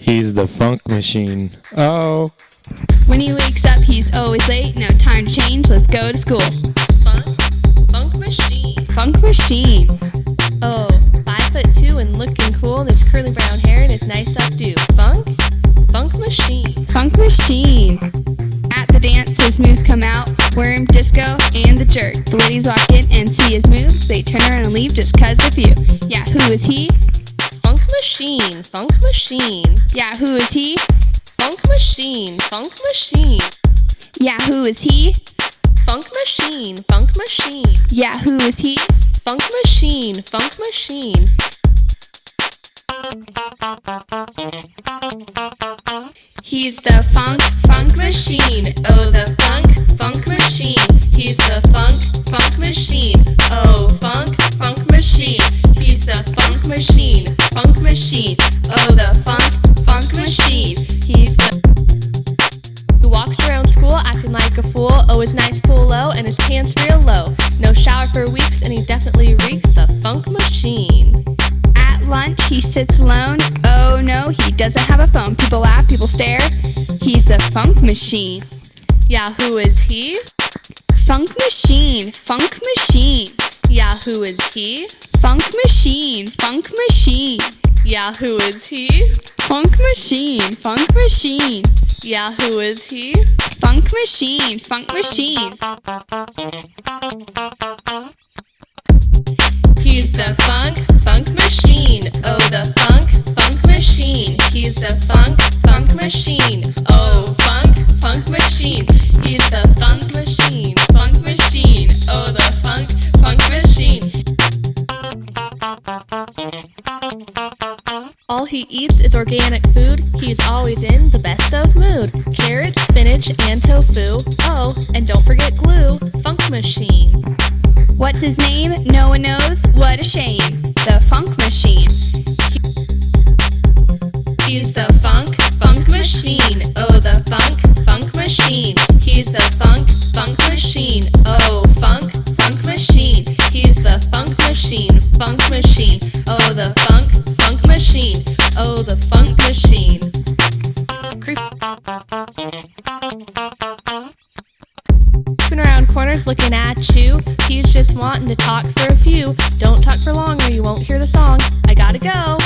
He's the funk machine. Oh. When he wakes up, he's always late. No time to change. Let's go to school. Funk machine. Funk machine. Oh, 5'2" and looking cool. This curly brown hair and his nice updo. Funk machine. Funk machine. At the dance, his moves come out. Worm, disco, and the jerk. The ladies walk in and see his moves. They turn around and leave just 'cause of you. Yeah, who is he? Funk machine. Funk machine. Yeah, who is he? Funk machine. Funk machine. Yeah, who is he? Funk machine. Funk machine. Yeah, who is he? Funk machine. Funk machine. He's the funk machine. Oh, the funk machine. He's the funk machine. Oh, funk machine. He's the funk machine. Oh, the funk machine. He's the who walks around school acting like a fool. Oh, his nice polo and his pants real low. No shower for weeks and he definitely reeks the funk machine. At lunch, he sits alone. Oh no, he doesn't have a phone. People laugh, people stare. He's the funk machine. Yeah, who is he? Funk machine. Funk machine. Yeah, who is he? Funk machine. Funk machine. Yeah, who is he? Funk machine. Funk machine. Yeah, who is he? Funk machine. Funk machine. He's the funk machine. Oh, the funk machine. He's the funk machine. Oh, funk machine. He's the funk machine. Oh, the funk machine. All he eats is organic food. He's always in the best of mood. Carrots, spinach, and tofu. Oh, and don't forget glue. Funk machine. What's his name? No one knows. What a shame. The funk machine. He's the funk machine. Oh, the funk machine. He's the funk machine. Oh, funk machine. He's the funk machine. Oh, the funk machine. Oh, the funk machine. Creeping around corners looking at you. He's just wanting to talk for a few. Don't talk for long or you won't hear the song. I gotta go.